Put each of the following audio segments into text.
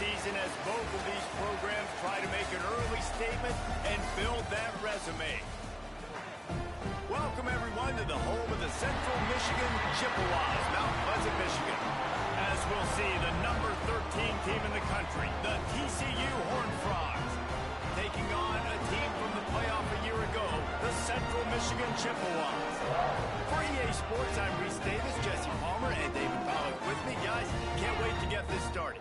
season as both of these programs try to make an early statement and build that resume. Welcome, everyone, to the home of the Central Michigan Chippewas, Mount Pleasant, Michigan. As we'll see, the number 13 team in the country, the TCU Horned Frogs, taking on a team from the playoff a year ago, the Central Michigan Chippewas. For EA Sports, I'm Reese Davis, Jesse Palmer, and David Pollack with me. Guys, can't wait to get this started.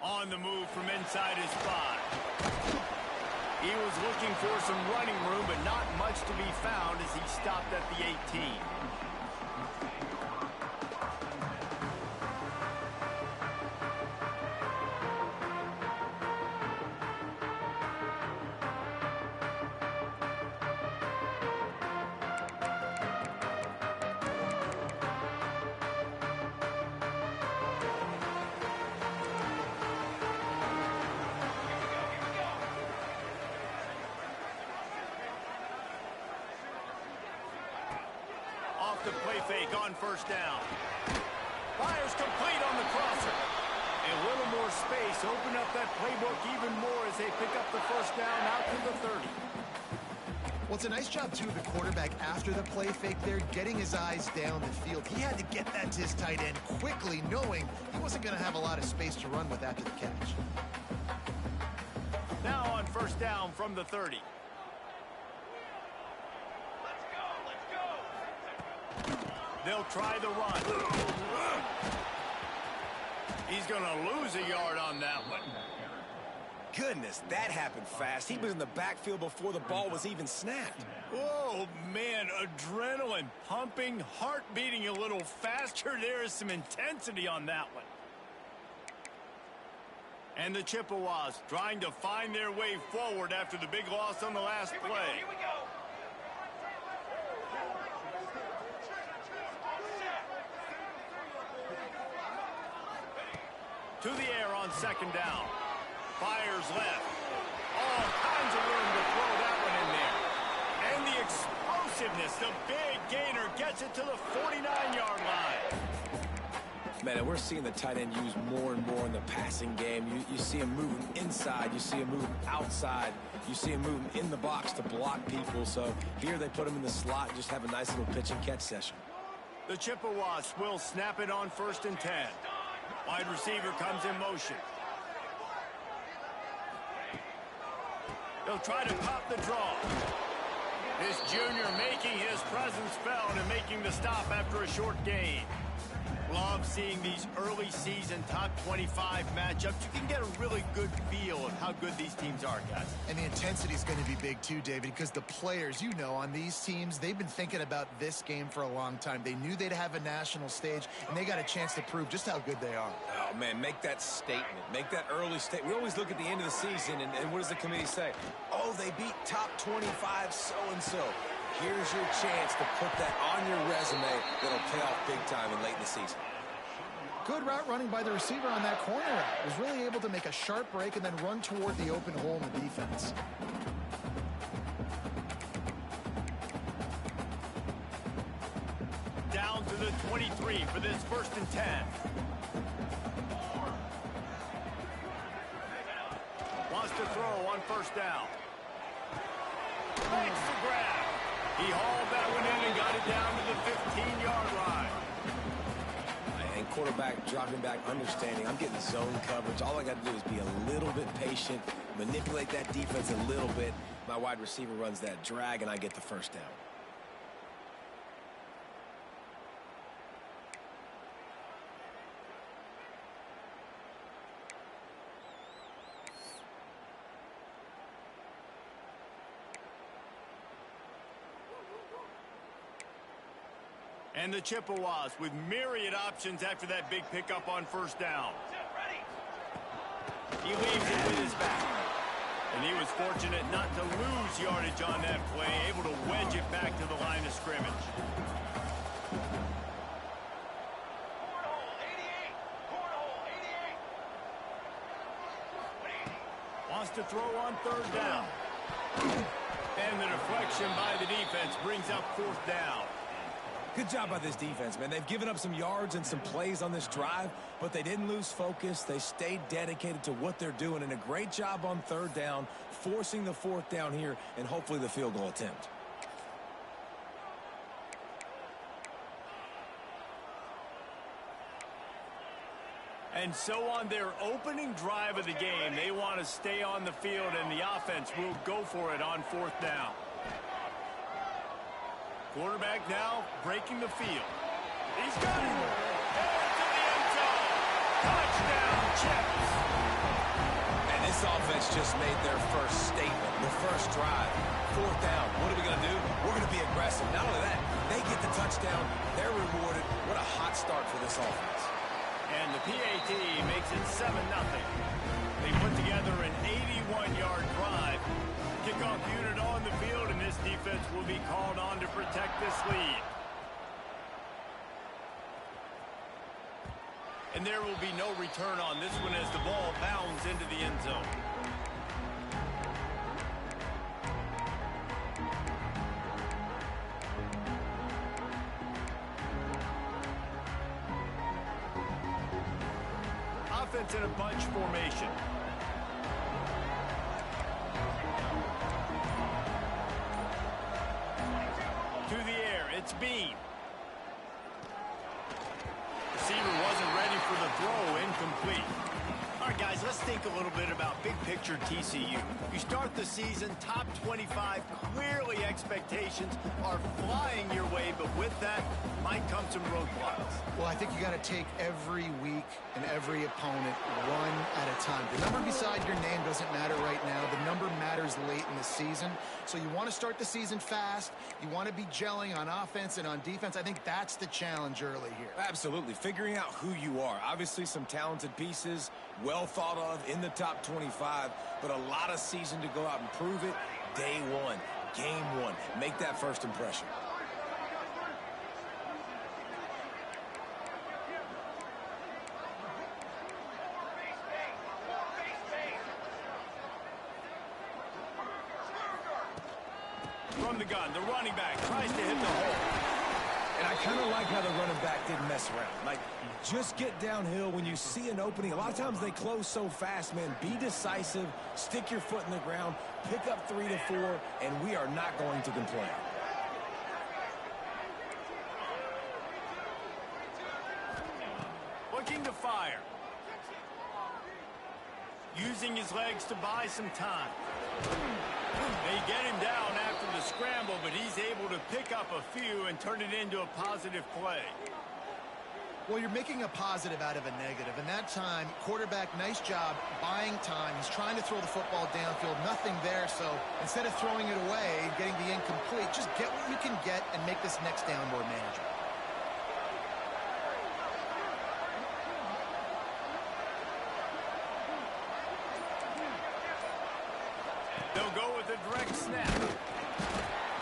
On the move from inside his spot. He was looking for some running room, but not much to be found as he stopped at the 18. The play fake on first down. Fires complete on the crosser. A little more space. Open up that playbook even more as they pick up the first down out to the 30. Well, it's a nice job, too, of the quarterback after the play fake there, getting his eyes down the field. He had to get that to his tight end quickly, knowing he wasn't going to have a lot of space to run with after the catch. Now on first down from the 30. They'll try the run. He's going to lose a yard on that one. Goodness, that happened fast. He was in the backfield before the ball was even snapped. Oh, man, adrenaline pumping, heart beating a little faster. There is some intensity on that one. And the Chippewas trying to find their way forward after the big loss on the last play. Here we go. To the air on second down. Fires left. All kinds of room to throw that one in there. And the explosiveness, the big gainer gets it to the 49-yard line. Man, and we're seeing the tight end used more and more in the passing game. You see him moving inside. You see him moving outside. You see him moving in the box to block people. So here they put him in the slot and just have a nice little pitch and catch session. The Chippewas will snap it on 1st and 10. Wide receiver comes in motion. They'll try to pop the draw. This junior making his presence felt and making the stop after a short gain. Love seeing these early season top 25 matchups. You can get a really good feel of how good these teams are, guys. And the intensity is going to be big too, David, because the players, you know, on these teams, they've been thinking about this game for a long time. They knew they'd have a national stage, and they got a chance to prove just how good they are. Oh, man, make that statement. Make that early statement. We always look at the end of the season, and what does the committee say? Oh, they beat top 25 so-and-so. Here's your chance to put that on your resume that'll pay off big time and late in the season. Good route running by the receiver on that corner route. Was really able to make a sharp break and then run toward the open hole in the defense. Down to the 23 for this 1st and 10. Wants to throw on 1st down. Makes the grab. He hauled that one in and got it down to the 15-yard line. And quarterback dropping back, understanding I'm getting zone coverage. All I got to do is be a little bit patient, manipulate that defense a little bit. My wide receiver runs that drag, and I get the 1st down. And the Chippewas with myriad options after that big pickup on first down. He leaves it with his back. And he was fortunate not to lose yardage on that play, able to wedge it back to the line of scrimmage. Wants to throw on third down. And the deflection by the defense brings up fourth down. Good job by this defense, man. They've given up some yards and some plays on this drive, but they didn't lose focus. They stayed dedicated to what they're doing, and a great job on third down, forcing the fourth down here, and hopefully the field goal attempt. And so on their opening drive of the game, they want to stay on the field, and the offense will go for it on fourth down. Quarterback now breaking the field. He's got him. Into the end zone. Touchdown, Chips. And this offense just made their first statement, the first drive. Fourth down. What are we going to do? We're going to be aggressive. Not only that, they get the touchdown. They're rewarded. What a hot start for this offense. And the PAT makes it 7-0. They put together an 81-yard drive. Kickoff unit on the field, and this defense will be called on to protect this lead. And there will be no return on this one as the ball bounds into the end zone. Offense in a bunch formation. To the air, it's Bean. Receiver wasn't ready for the throw, incomplete. All right, guys, let's think a little bit about big picture TCU. You start the season top 25, clearly expectations are flying your way, but with that might come some roadblocks. Well, I think you got to take every week and every opponent one at a time. The number beside your name doesn't matter right now. The number matters late in the season. So you want to start the season fast. You want to be gelling on offense and on defense. I think that's the challenge early here. Absolutely. Figuring out who you are. Obviously some talented pieces, well thought of in the top 25, but a lot of season to go out and prove it. Day one, game one. Make that first impression. From the gun, the running back tries to hit the hole. And I kind of like how the running back didn't mess around. Like, just get downhill when you see an opening. A lot of times they close so fast, man. Be decisive, stick your foot in the ground, pick up 3 to 4, and we are not going to complain. Looking to fire. Using his legs to buy some time. They get him down after the scramble, but he's able to pick up a few and turn it into a positive play. Well, you're making a positive out of a negative, and that time, quarterback, nice job buying time. He's trying to throw the football downfield, nothing there, so instead of throwing it away, getting the incomplete, just get what you can get and make this next down more manageable. They'll go with a direct snap.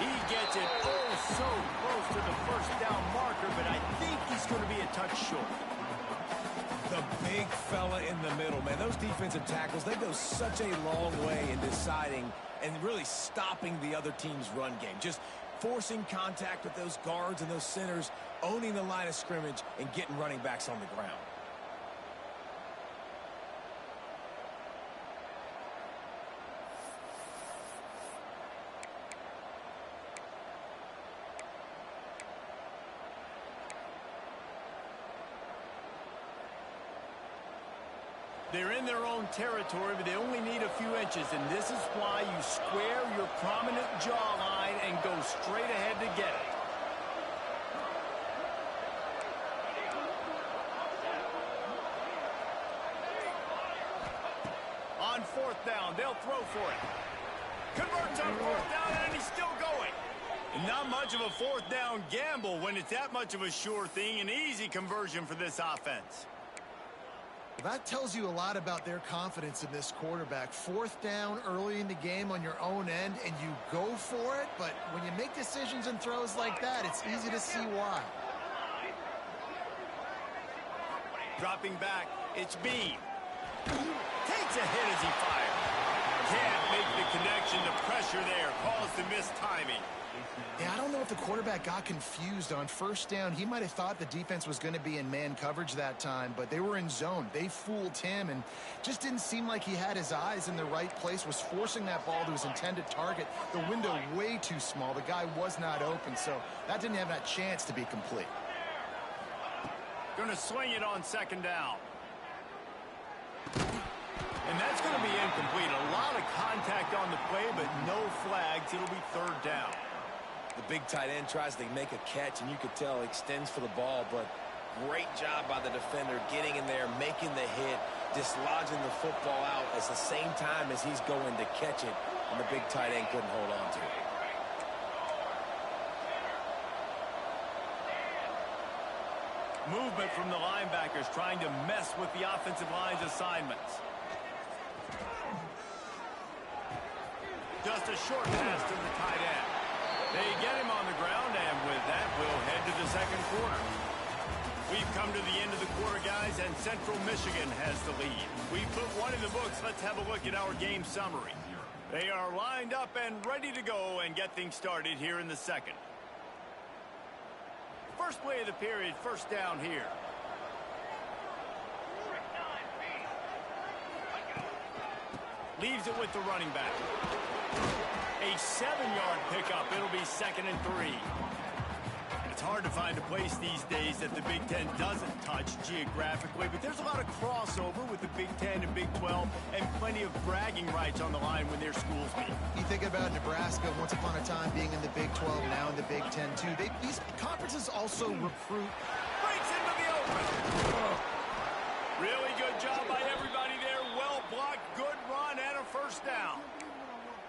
He gets it so close to the first down marker, but I think he's going to be a touch short. The big fella in the middle, man. Those defensive tackles, they go such a long way in deciding and really stopping the other team's run game. Just forcing contact with those guards and those centers, owning the line of scrimmage, and getting running backs on the ground. They're in their own territory, but they only need a few inches, and this is why you square your prominent jawline and go straight ahead to get it. On fourth down, they'll throw for it. Converts on fourth down, and he's still going. And not much of a fourth down gamble when it's that much of a sure thing. An easy conversion for this offense. That tells you a lot about their confidence in this quarterback. Fourth down early in the game on your own end, and you go for it. But when you make decisions and throws like that, it's easy to see why. Dropping back, it's Bean. Takes a hit as he fires. Can't make the connection. The pressure there caused the missed timing. Yeah, I don't know if the quarterback got confused on first down. He might have thought the defense was going to be in man coverage that time, but they were in zone. They fooled him and just didn't seem like he had his eyes in the right place, was forcing that ball to his intended target. The window way too small. The guy was not open, so that didn't have that chance to be complete. Going to swing it on second down. And that's going to be incomplete. A lot of contact on the play, but no flags. It'll be third down. The big tight end tries to make a catch, and you could tell extends for the ball, but great job by the defender getting in there, making the hit, dislodging the football out at the same time as he's going to catch it, and the big tight end couldn't hold on to it. Movement from the linebackers trying to mess with the offensive line's assignments. Just a short pass to the tight end. They get him on the ground, and with that, we'll head to the second quarter. We've come to the end of the quarter, guys, and Central Michigan has the lead. We put one in the books. Let's have a look at our game summary. They are lined up and ready to go and get things started here in the second. First play of the period, first down here. Leaves it with the running back. A 7-yard pickup. It'll be 2nd and 3. It's hard to find a place these days that the Big Ten doesn't touch geographically, but there's a lot of crossover with the Big Ten and Big 12 and plenty of bragging rights on the line when their schools meet. You think about Nebraska once upon a time being in the Big 12, now in the Big 10 too. These conferences also recruit. Breaks into the open. Really good job by everybody there. Well blocked, good run, and a first down.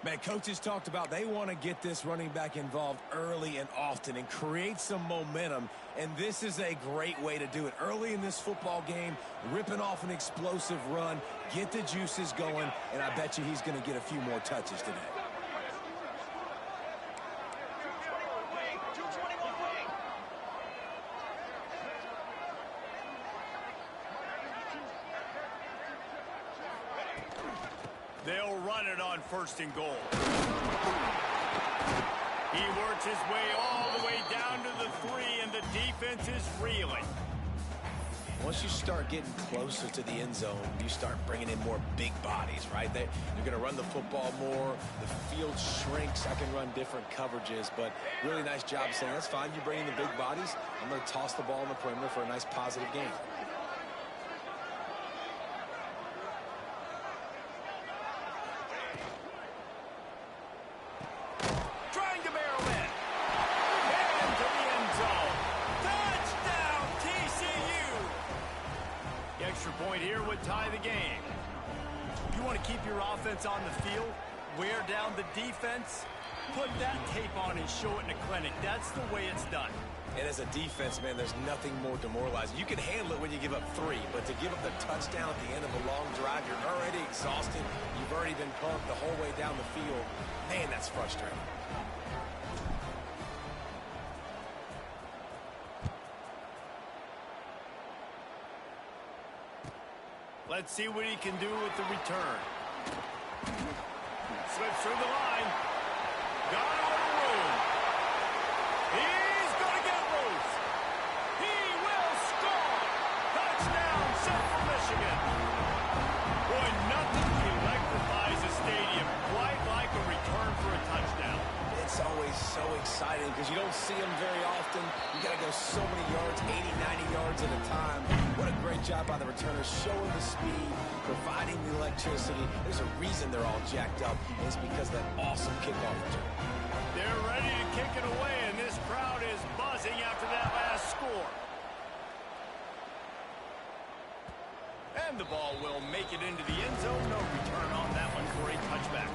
Man, coaches talked about they want to get this running back involved early and often and create some momentum, and this is a great way to do it. Early in this football game, ripping off an explosive run, get the juices going, and I bet you he's going to get a few more touches today. They'll run it on 1st and goal. He works his way all the way down to the 3, and the defense is reeling. Once you start getting closer to the end zone, you start bringing in more big bodies, right? You're going to run the football more. The field shrinks. I can run different coverages, but really nice job saying, that's fine. You bring in the big bodies. I'm going to toss the ball in the perimeter for a nice positive game. Point here would tie the game. You want to keep your offense on the field, wear down the defense, put that tape on and show it in a clinic. That's the way it's done. And as a defense, man, there's nothing more demoralizing. You can handle it when you give up 3, but to give up the touchdown at the end of a long drive, you're already exhausted. You've already been pumped the whole way down the field. Man, that's frustrating. Let's see what he can do with the return. Slips through the line. Got out of room. He's going to get loose. He will score. Touchdown, Central Michigan. Boy, nothing electrifies a stadium quite like a return for a touchdown. It's always so exciting because you don't see them very often. You got to go so many yards, 80, 90 yards at a time. What a great job by the returners, showing the speed, providing the electricity. There's a reason they're all jacked up, and it's because of that awesome kickoff return. They're ready to kick it away, and this crowd is buzzing after that last score. And the ball will make it into the end zone. No return on that one for a touchback.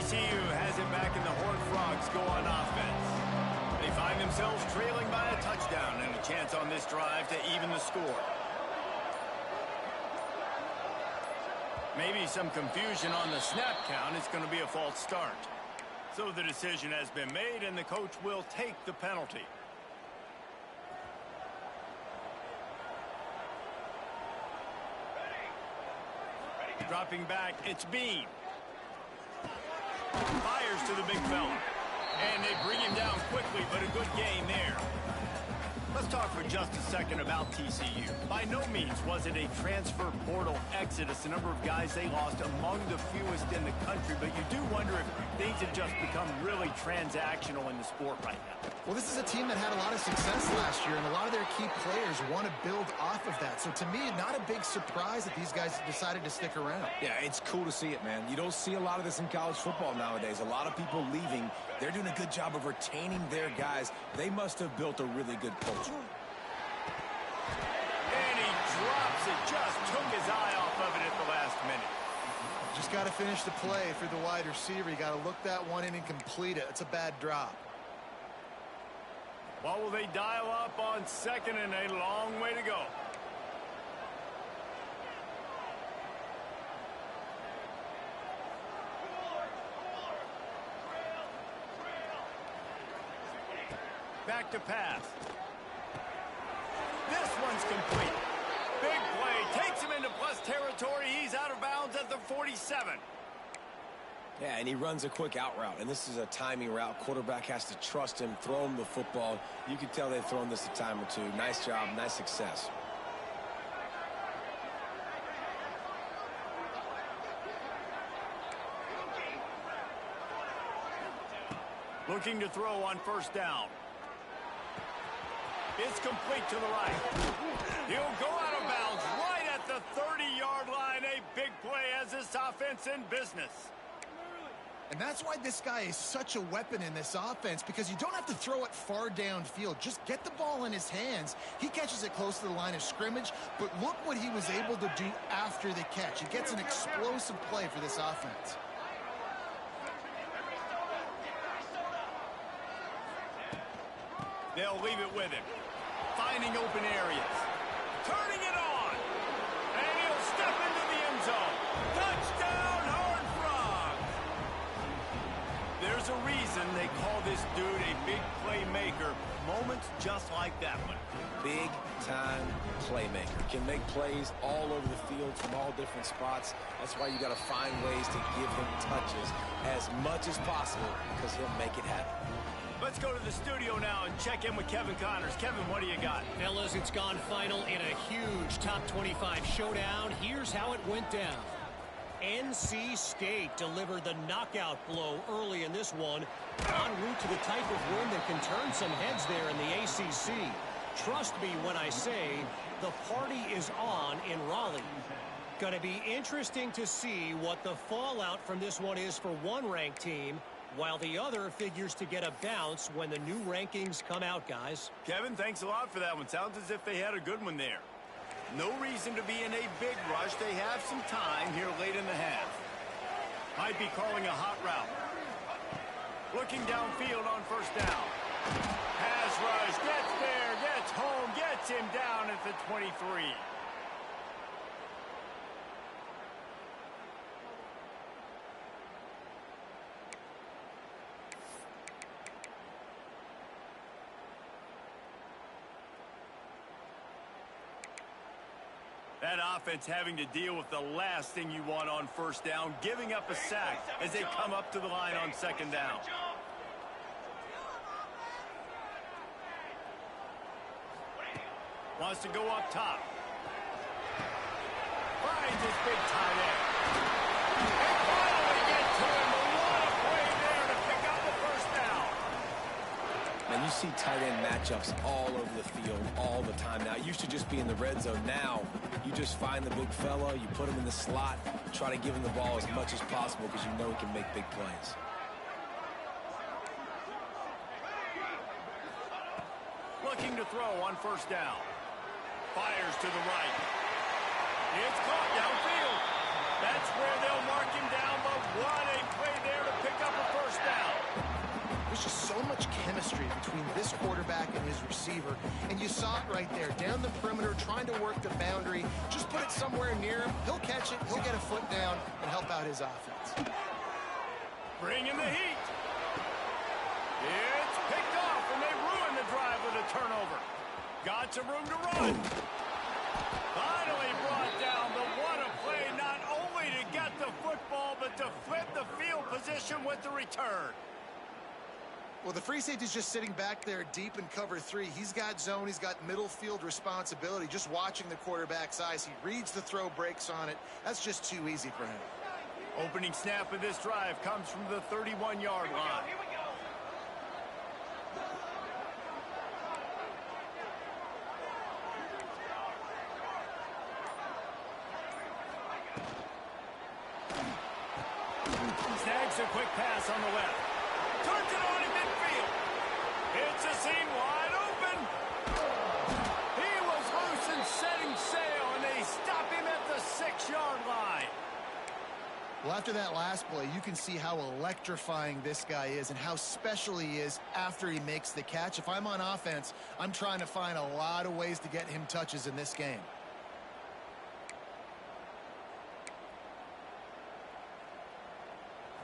TCU has it back in the Horned Frogs go on offense. They find themselves trailing by a touchdown and a chance on this drive to even the score. Maybe some confusion on the snap count. It's going to be a false start. So the decision has been made, and the coach will take the penalty. Dropping back, it's Bean. Fires to the big fella. And they bring him down quickly, but a good gain there. Let's talk for just a second about TCU. By no means was it a transfer portal exodus, the number of guys they lost among the fewest in the country, but you do wonder if things have just become really transactional in the sport right now. Well, this is a team that had a lot of success last year, and a lot of their key players want to build off of that. So to me, not a big surprise that these guys decided to stick around. Yeah, it's cool to see it, man. You don't see a lot of this in college football nowadays. A lot of people leaving. They're doing a good job of retaining their guys. They must have built a really good culture. And he drops it. Just took his eye off of it at the last minute. Just got to finish the play for the wide receiver. You got to look that one in and complete it. It's a bad drop. What will they dial up on second, and a long way to go? Back to pass. This one's complete. Big play. Takes him into plus territory. He's out of bounds at the 47. Yeah, and he runs a quick out route, and this is a timing route. Quarterback has to trust him, throw him the football. You can tell they've thrown this a time or two. Nice job, nice success. Looking to throw on first down. It's complete to the right. He'll go out of bounds right at the 30-yard line. A big play as this offense in business. And that's why this guy is such a weapon in this offense, because you don't have to throw it far downfield. Just get the ball in his hands. He catches it close to the line of scrimmage, but look what he was able to do after the catch. He gets an explosive play for this offense. They'll leave it with him. Finding open areas. Turning it on. And he'll step into the end zone. Touchdown, Horned Frogs. There's a reason they call this dude a big playmaker. Moments just like that one. Big-time playmaker. Can make plays all over the field from all different spots. That's why you got to find ways to give him touches as much as possible, because he'll make it happen. Let's go to the studio now and check in with Kevin Connors. Kevin, what do you got? Fellas, it's gone final in a huge top 25 showdown. Here's how it went down. NC State delivered the knockout blow early in this one, en route to the type of win that can turn some heads there in the ACC. Trust me when I say the party is on in Raleigh. Going to be interesting to see what the fallout from this one is for one ranked team, while the other figures to get a bounce when the new rankings come out, guys. Kevin, thanks a lot for that one. Sounds as if they had a good one there. No reason to be in a big rush. They have some time here late in the half. Might be calling a hot route. Looking downfield on first down. Pass rush, gets there, gets home, gets him down at the 23. That offense having to deal with the last thing you want on first down, giving up a sack as they come up to the line on second down. Wants to go up top. Finds his big tight end. And finally get to him. What a play there to pick up the first down. Man, you see tight end matchups all over the field all the time now. It used to just be in the red zone. Now you just find the big fella, you put him in the slot, try to give him the ball as much as possible because you know he can make big plays. Looking to throw on first down. Fires to the right. It's caught downfield. That's where they'll mark him down, but what a play there to pick up a first down. There's just so much chemistry between this quarterback and his receiver, and you saw it right there. Down the perimeter, trying to work the boundary. Just put it somewhere near him. He'll catch it. He'll get a foot down and help out his offense. Bring in the heat. It's picked off, and they ruin the drive with a turnover. Got some room to run. Finally brought down, but what a play, not only to get the football, but to flip the field position with the return. Well, the free safety's just sitting back there deep in cover 3. He's got zone. He's got middle field responsibility. Just watching the quarterback's eyes. He reads the throw, breaks on it. That's just too easy for him. Opening snap of this drive comes from the 31-yard line. Snags a quick pass on the left. Turns it on in midfield. It's a seam wide open. He was loose and setting sail, and they stop him at the 6-yard line. Well, after that last play, you can see how electrifying this guy is and how special he is after he makes the catch. If I'm on offense, I'm trying to find a lot of ways to get him touches in this game.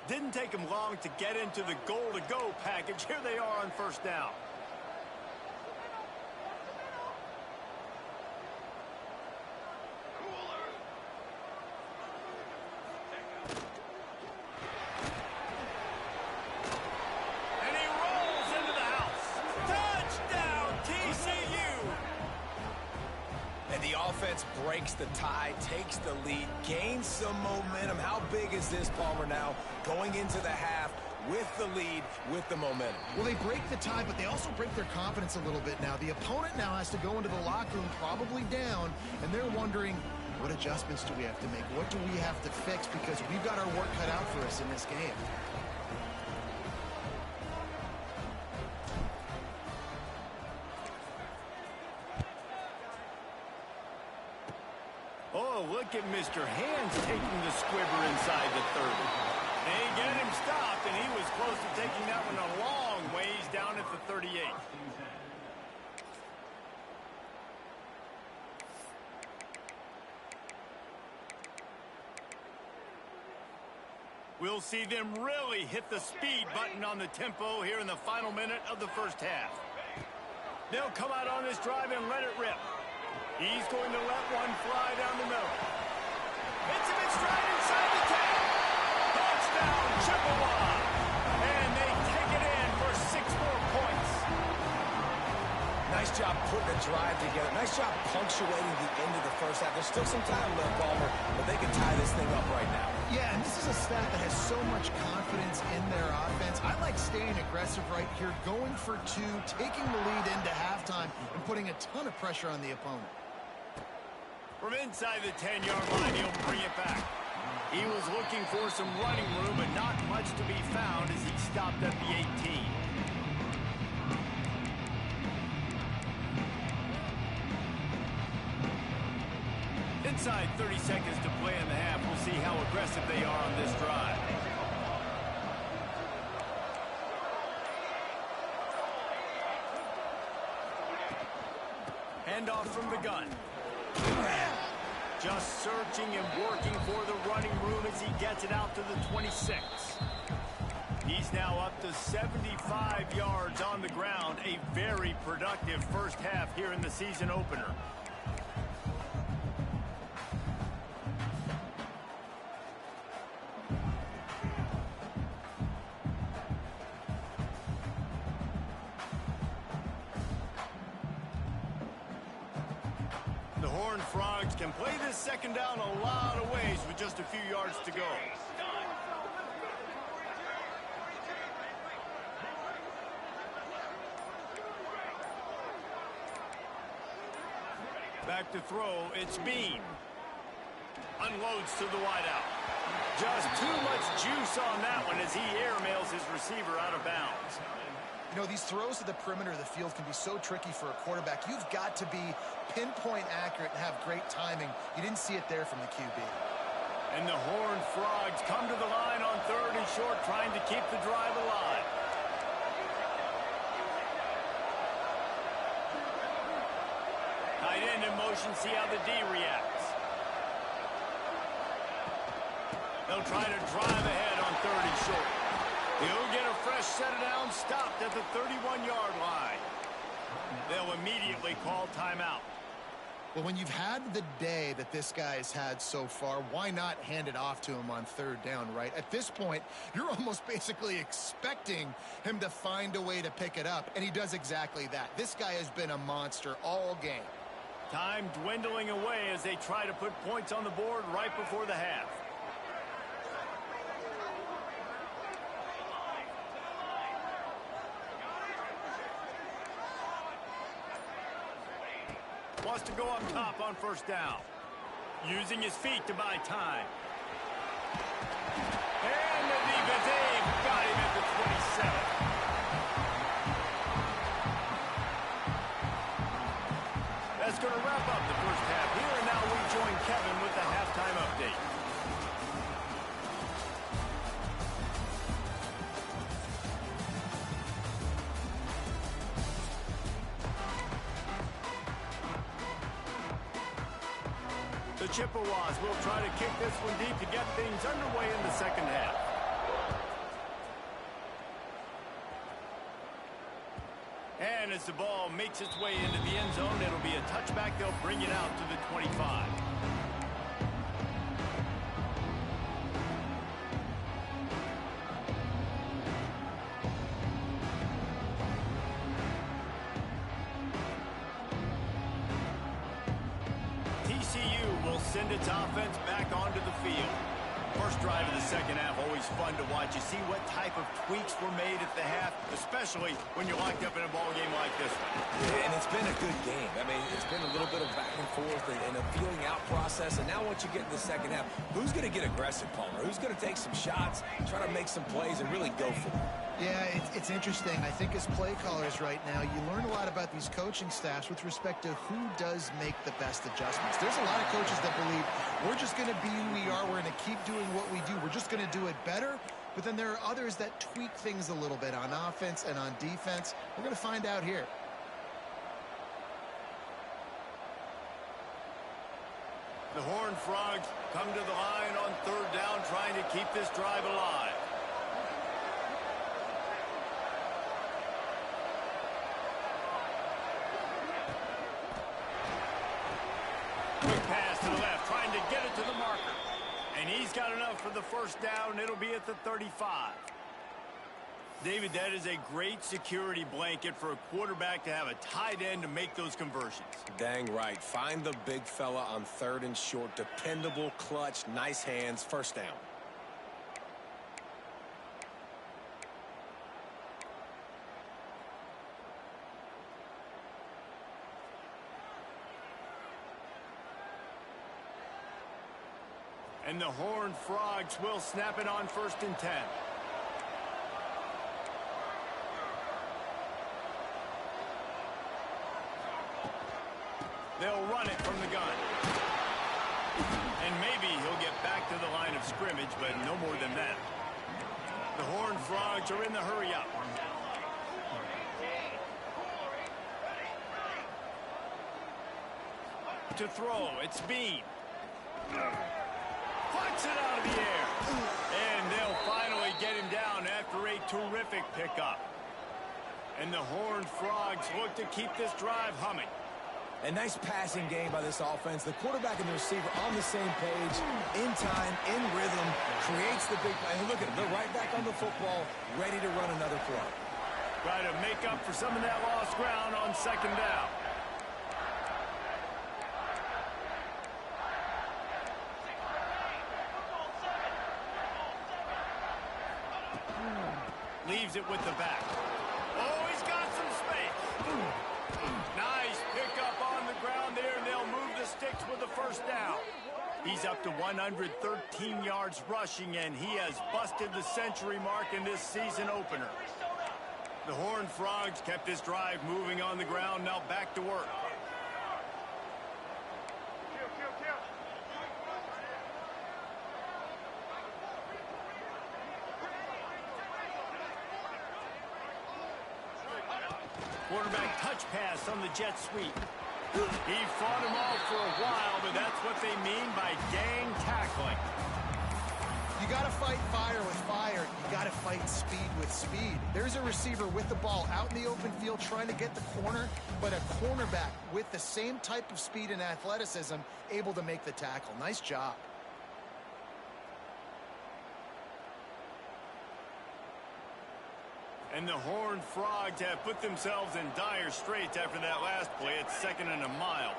Didn't take him long to get into the goal-to-go package. Here they are on first down. And he rolls into the house. Touchdown, TCU! And the offense breaks the tie, takes the lead, gains some momentum. How big is this, Palmer, now? Going into the half with the lead, with the momentum. Well, they break the tie, but they also break their confidence a little bit now. The opponent now has to go into the locker room probably down, and they're wondering, what adjustments do we have to make? What do we have to fix? Because we've got our work cut out for us in this game. Oh, look at Mr. Hands taking the squibber inside the 30. They get him stopped, and he was close to taking that one a long ways down at the 38. We'll see them really hit the speed button on the tempo here in the final minute of the first half. They'll come out on this drive and let it rip. He's going to let one fly down the middle. Hits him in stride inside the 10. Touchdown, Chippewa. And they take it in for 6 more points. Nice job putting a drive together. Nice job punctuating the end of the first half. There's still some time left, Palmer, but they can tie this thing up right now. Yeah, and this is a staff that has so much confidence in their offense. I like staying aggressive right here, going for 2, taking the lead into halftime, and putting a ton of pressure on the opponent. From inside the 10-yard line, he'll bring it back. He was looking for some running room, but not much to be found as he stopped at the 18. Inside 30 seconds to play in the half. We'll see how aggressive they are on this drive. Handoff from the gun. Just searching and working for the running room as he gets it out to the 26. He's now up to 75 yards on the ground. A very productive first half here in the season opener. The Horned Frogs can play this second down a lot of ways with just a few yards to go. Back to throw, it's Bean. Unloads to the wideout. Just too much juice on that one as he airmails his receiver out of bounds. You know, these throws to the perimeter of the field can be so tricky for a quarterback. You've got to be pinpoint accurate and have great timing. You didn't see it there from the QB. And the Horned Frogs come to the line on 3rd and short, trying to keep the drive alive. Tight end in motion, see how the D reacts. They'll try to drive ahead on 3rd and short. He'll get a fresh set of downs, stopped at the 31-yard line. They'll immediately call timeout. Well, when you've had the day that this guy's had so far, why not hand it off to him on 3rd down, right? At this point, you're almost basically expecting him to find a way to pick it up, and he does exactly that. This guy has been a monster all game. Time dwindling away as they try to put points on the board right before the half. Wants to go up top on 1st down. Using his feet to buy time. And the defensive got him at the 27. That's going to wrap up the first half here, and now we join Kevin with the halftime update. The Chippewas will try to kick this one deep to get things underway in the second half. And as the ball makes its way into the end zone, it'll be a touchback. They'll bring it out to the 25. TCU will send its offense back onto the field. First drive of the second half, always fun to watch. You see what type of tweaks were made at the half, especially when you're locked up in a ball game like this one. Yeah, and it's been a good game. I mean, it's been a little bit of back and forth and a feeling out process. And now once you get in the second half, who's going to get aggressive, Palmer? Who's going to take some shots, try to make some plays, and really go for it? Yeah, it's interesting. I think as play callers right now, you learn a lot about these coaching staffs with respect to who does make the best adjustments. There's a lot of coaches that believe we're just going to be who we are. We're going to keep doing what we do. We're just going to do it better. But then there are others that tweak things a little bit on offense and on defense. We're going to find out here. The Horned Frogs come to the line on 3rd down, trying to keep this drive alive. Quick pass to the left, trying to get it to the marker. And he's got enough for the first down. It'll be at the 35. David, that is a great security blanket for a quarterback to have a tight end to make those conversions. Dang right. Find the big fella on 3rd and short. Dependable, clutch, nice hands, first down. And the Horned Frogs will snap it on 1st and 10. They'll run it from the gun. And maybe he'll get back to the line of scrimmage, but no more than that. The Horned Frogs are in the hurry-up. To throw, it's Bean. Puts it out of the air. And they'll finally get him down after a terrific pickup. And the Horned Frogs look to keep this drive humming. A nice passing game by this offense. The quarterback and the receiver on the same page, in time, in rhythm, creates the big play. And look at them. They're right back on the football, ready to run another play. Try to make up for some of that lost ground on 2nd down. Leaves it with the back. Oh, he's got some space. Nice pickup on the ground there, and they'll move the sticks with the first down. He's up to 113 yards rushing, and he has busted the century mark in this season opener. The Horned Frogs kept this drive moving on the ground, now back to work. Quarterback touch pass on the jet sweep. He fought him off for a while, but that's what they mean by gang tackling. You got to fight fire with fire. You got to fight speed with speed. There's a receiver with the ball out in the open field trying to get the corner, but a cornerback with the same type of speed and athleticism able to make the tackle. Nice job. And the Horned Frogs have put themselves in dire straits after that last play. It's 2nd and a mile.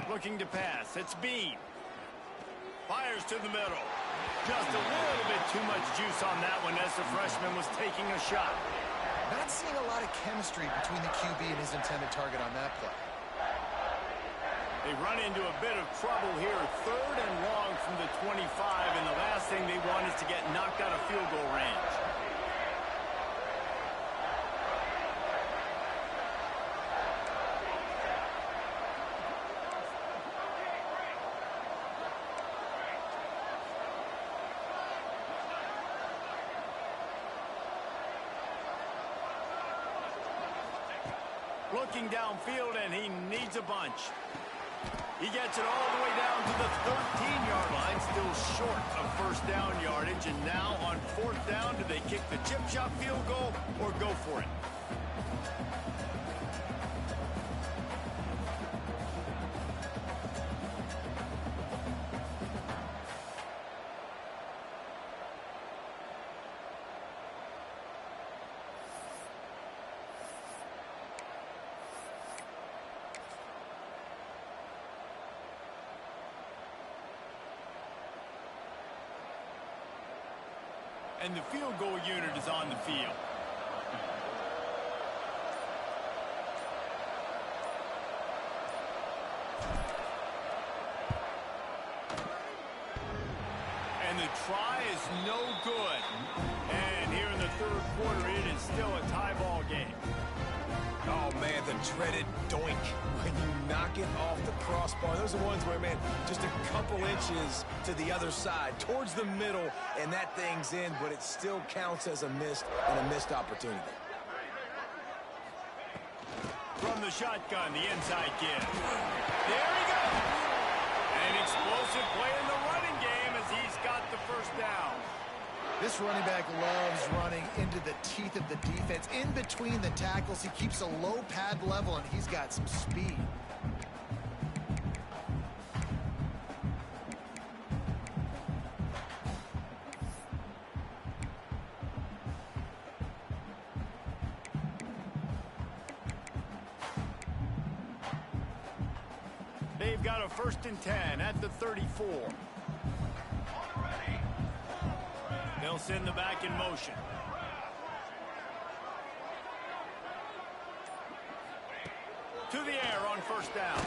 Looking to pass. It's Bean. Fires to the middle. Just a little bit too much juice on that one as the freshman was taking a shot. Not seeing a lot of chemistry between the QB and his intended target on that play. They run into a bit of trouble here. 3rd and long from the 25, and the last thing they want is to get knocked out of field goal range. Looking downfield, and he needs a bunch. He gets it all the way down to the 13-yard line, still short of first down yardage. And now on 4th down, do they kick the chip shot field goal or go for it? And the field goal unit is on the field. And the try is no good. And here in the 3rd quarter, it is still a tie ball game. Oh, man, the dreaded doink. When you knock it off the crossbar, those are ones where, man, just a couple inches to the other side, towards the middle, and that thing's in, but it still counts as a missed opportunity. From the shotgun, the inside give. There he goes. An explosive play in the running game as he's got the first down. This running back loves running into the teeth of the defense. In between the tackles, he keeps a low pad level, and he's got some speed. They've got a 1st and 10 at the 34. They'll send the back in motion. To the air on 1st down.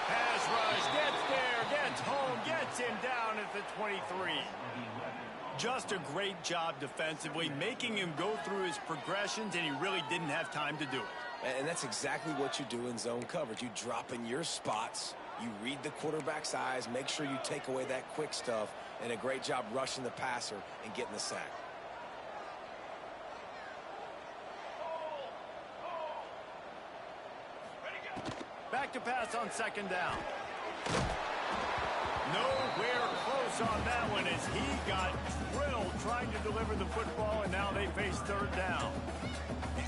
Pass rush, gets there, gets home, gets him down at the 23. Just a great job defensively, making him go through his progressions, and he really didn't have time to do it. And that's exactly what you do in zone coverage. You drop in your spots, you read the quarterback's eyes, make sure you take away that quick stuff, and a great job rushing the passer and getting the sack. Back to pass on 2nd down. Nowhere close on that one as he got drilled trying to deliver the football, and now they face 3rd down.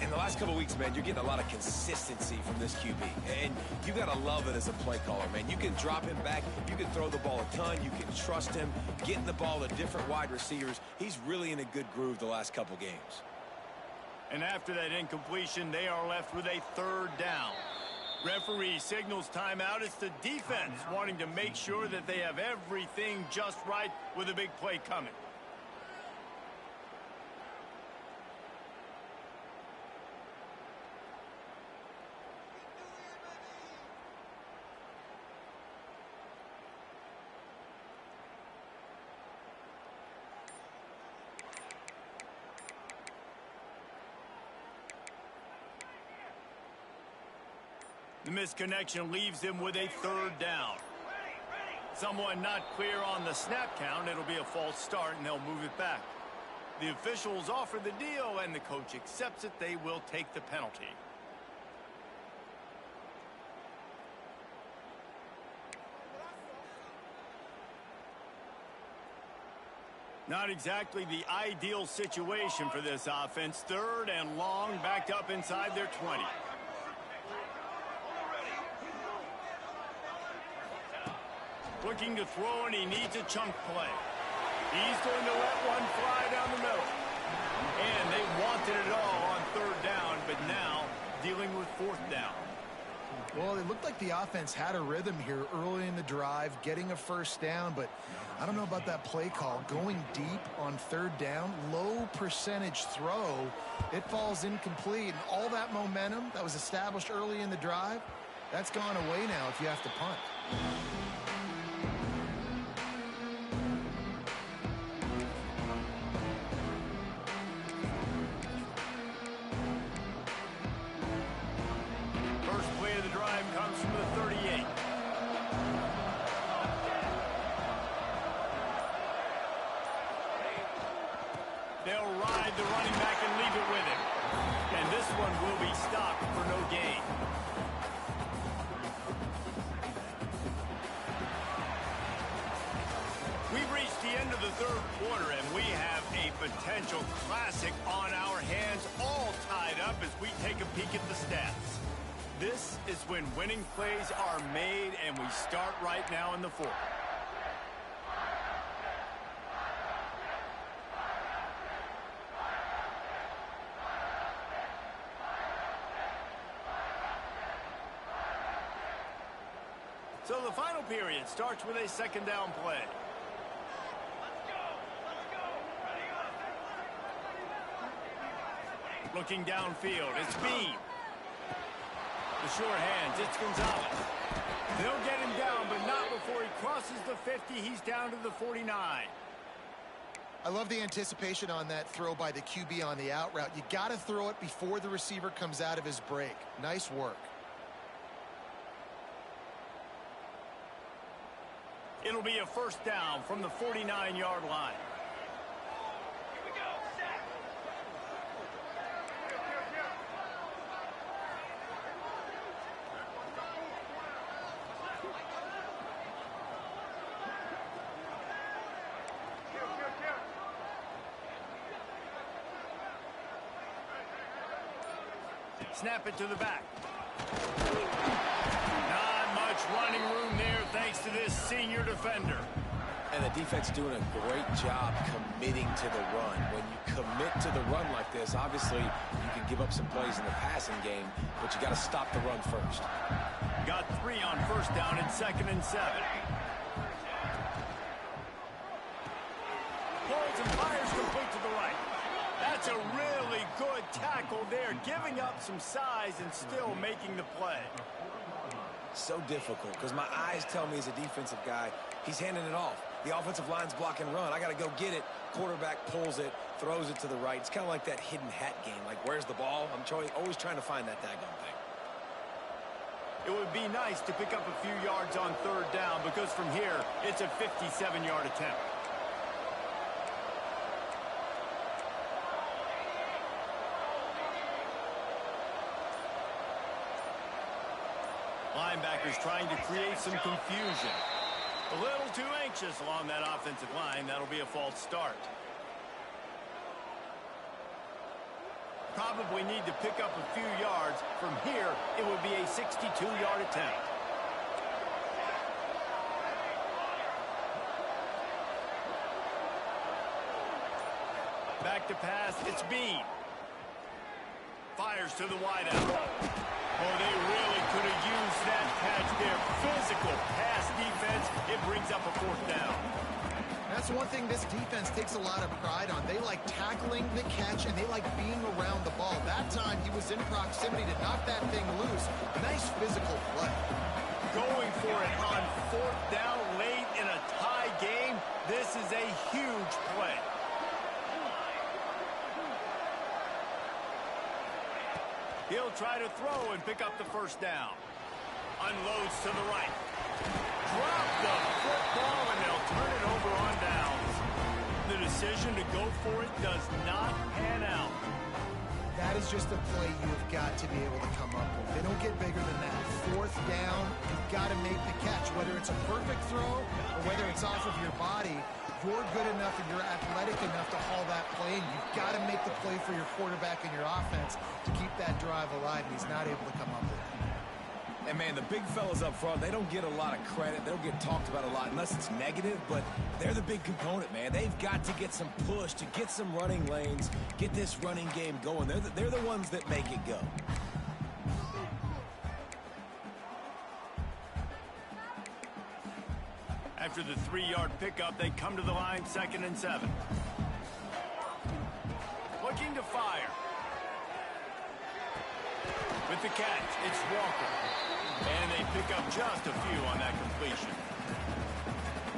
In the last couple of weeks, man, you're getting a lot of consistency from this QB. And you got to love it as a play caller, man. You can drop him back. You can throw the ball a ton. You can trust him. Getting the ball to different wide receivers. He's really in a good groove the last couple games. And after that incompletion, they are left with a 3rd down. Referee signals timeout. It's the defense wanting to make sure that they have everything just right with a big play coming. The misconnection leaves him with a third down. Someone not clear on the snap count. It'll be a false start, and they'll move it back. The officials offer the deal, and the coach accepts it. They will take the penalty. Not exactly the ideal situation for this offense. Third and long, backed up inside their 20. Looking to throw, and he needs a chunk play. He's going to let one fly down the middle. And they wanted it all on third down, but now dealing with fourth down. Well, it looked like the offense had a rhythm here early in the drive, getting a first down, but I don't know about that play call. Going deep on third down, low percentage throw, it falls incomplete. And all that momentum that was established early in the drive, that's gone away now if you have to punt. Comes from the 38. They'll ride the running back and leave it with him. And this one will be stopped for no gain. We've reached the end of the third quarter, and we have a potential classic on our hands, all tied up as we take a peek at the stats. This is when winning plays are made, and we start right now in the fourth. So the final period starts with a second down play. Looking downfield, it's Bean. The short hands, it's Gonzalez. They'll get him down, but not before he crosses the 50. He's down to the 49. I love the anticipation on that throw by the QB on the out route. You got to throw it before the receiver comes out of his break. Nice work. It'll be a first down from the 49-yard line. Snap it to the back. Not much running room there thanks to this senior defender. And the defense doing a great job committing to the run. When you commit to the run like this, obviously you can give up some plays in the passing game, but you got to stop the run first. Got 3 on first down and 2nd and 7. Pulls and fires complete to the right. That's a really good tackle there, giving up some size and still making the play. So difficult because my eyes tell me as a defensive guy, he's handing it off. The offensive line's block and run. I got to go get it. Quarterback pulls it, throws it to the right. It's kind of like that hidden hat game. Like, where's the ball? I'm always trying to find that daggone thing. It would be nice to pick up a few yards on third down because from here, it's a 57-yard attempt. Linebackers trying to create some confusion. A little too anxious along that offensive line. That'll be a false start. Probably need to pick up a few yards. From here, it would be a 62-yard attempt. Back to pass, it's Bean. Fires to the wideout. Oh, they really could have used that catch there. Physical pass defense. It brings up a fourth down. That's one thing this defense takes a lot of pride on. They like tackling the catch, and they like being around the ball. That time, he was in proximity to knock that thing loose. Nice physical play. Going for it on fourth down late in a tie game. This is a huge play. He'll try to throw and pick up the first down. Unloads to the right. Drop the football, and they'll turn it over on downs. The decision to go for it does not pan out. That is just a play you've got to be able to come up with. They don't get bigger than that. Fourth down, you've got to make the catch. Whether it's a perfect throw or whether it's off of your body, you're good enough and you're athletic enough to haul that play, and you've got to make the play for your quarterback and your offense to keep that drive alive, and he's not able to come up with it. And, man, the big fellas up front, they don't get a lot of credit. They don't get talked about a lot unless it's negative, but they're the big component, man. They've got to get some push to get some running lanes, get this running game going. They're the ones that make it go. After the 3-yard pickup, they come to the line 2nd and 7. Looking to fire. With the catch, it's Walker. And they pick up just a few on that completion.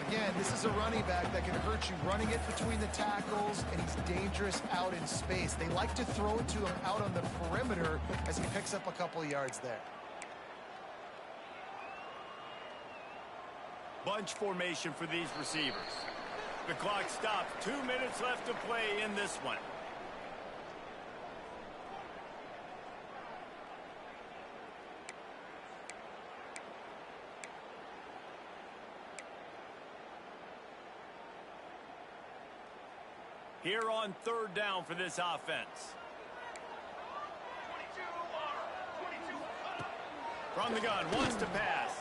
Again, this is a running back that can hurt you running it between the tackles, and he's dangerous out in space. They like to throw it to him out on the perimeter as he picks up a couple of yards there. Bunch formation for these receivers. The clock stops. 2 minutes left to play in this one. Here on 3rd down for this offense. From the gun, wants to pass.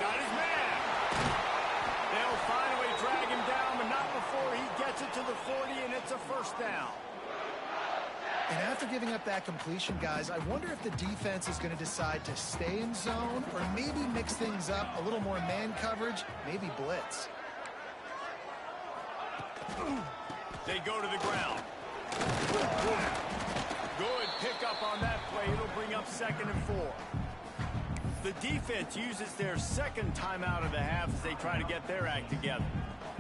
Got his man. They'll finally drag him down, but not before he gets it to the 40, and it's a 1st down. And after giving up that completion, guys, I wonder if the defense is going to decide to stay in zone or maybe mix things up, a little more man coverage, maybe blitz. They go to the ground. Good pickup on that play. It'll bring up 2nd and 4. The defense uses their 2nd timeout of the half as they try to get their act together.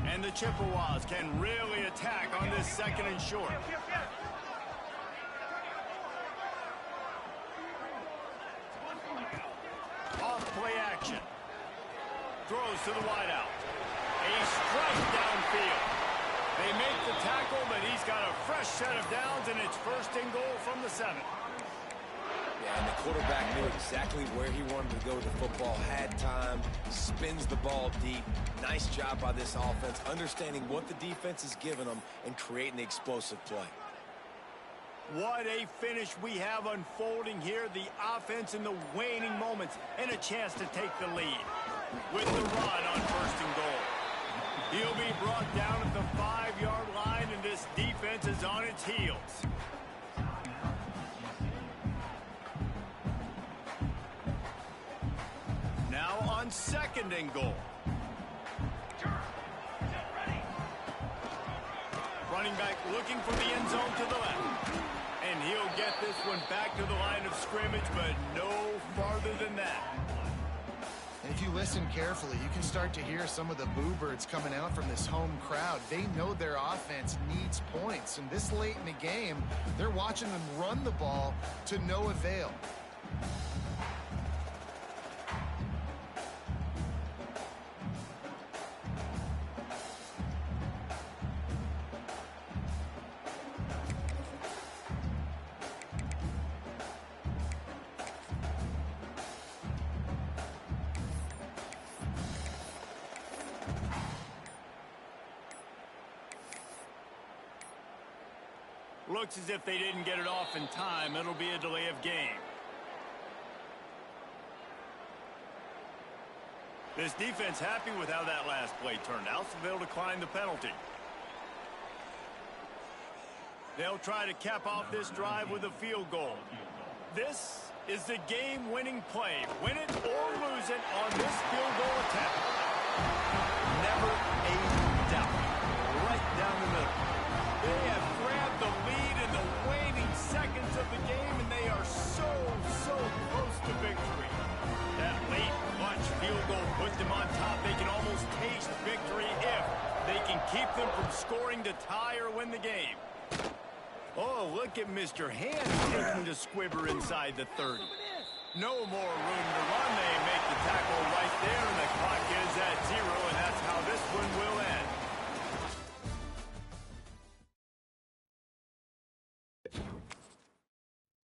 And the Chippewas can really attack on this 2nd and short. Off play action. Throws to the wideout. A strike downfield. They make the tackle, but he's got a fresh set of downs, and it's 1st and goal from the 7. Yeah, and the quarterback knew exactly where he wanted to go with the football, had time, spins the ball deep. Nice job by this offense, understanding what the defense is giving them and creating the explosive play. What a finish we have unfolding here. The offense in the waning moments and a chance to take the lead. With the run on 1st and goal. He'll be brought down at the 5-yard line, and this defense is on its heels. Now on 2nd and goal. Running back looking for the end zone to the left. And he'll get this one back to the line of scrimmage, but no farther than that. And if you listen carefully, you can start to hear some of the boo birds coming out from this home crowd. They know their offense needs points, and this late in the game, they're watching them run the ball to no avail. Looks as if they didn't get it off in time. It'll be a delay of game. This defense happy with how that last play turned out, so they'll decline the penalty. They'll try to cap off this drive with a field goal. This is the game-winning play. Win it or lose it on this field goal attempt. Never a doubt. Right down the middle. They have grabbed the lead in the waning seconds of the game, and they are so close to victory. That late clutch field goal puts them on top. They can almost taste victory if they can keep them from scoring to tie or win the game. Oh, look at Mr. Hands taking the squibber inside the 30. No more room to run. They make the tackle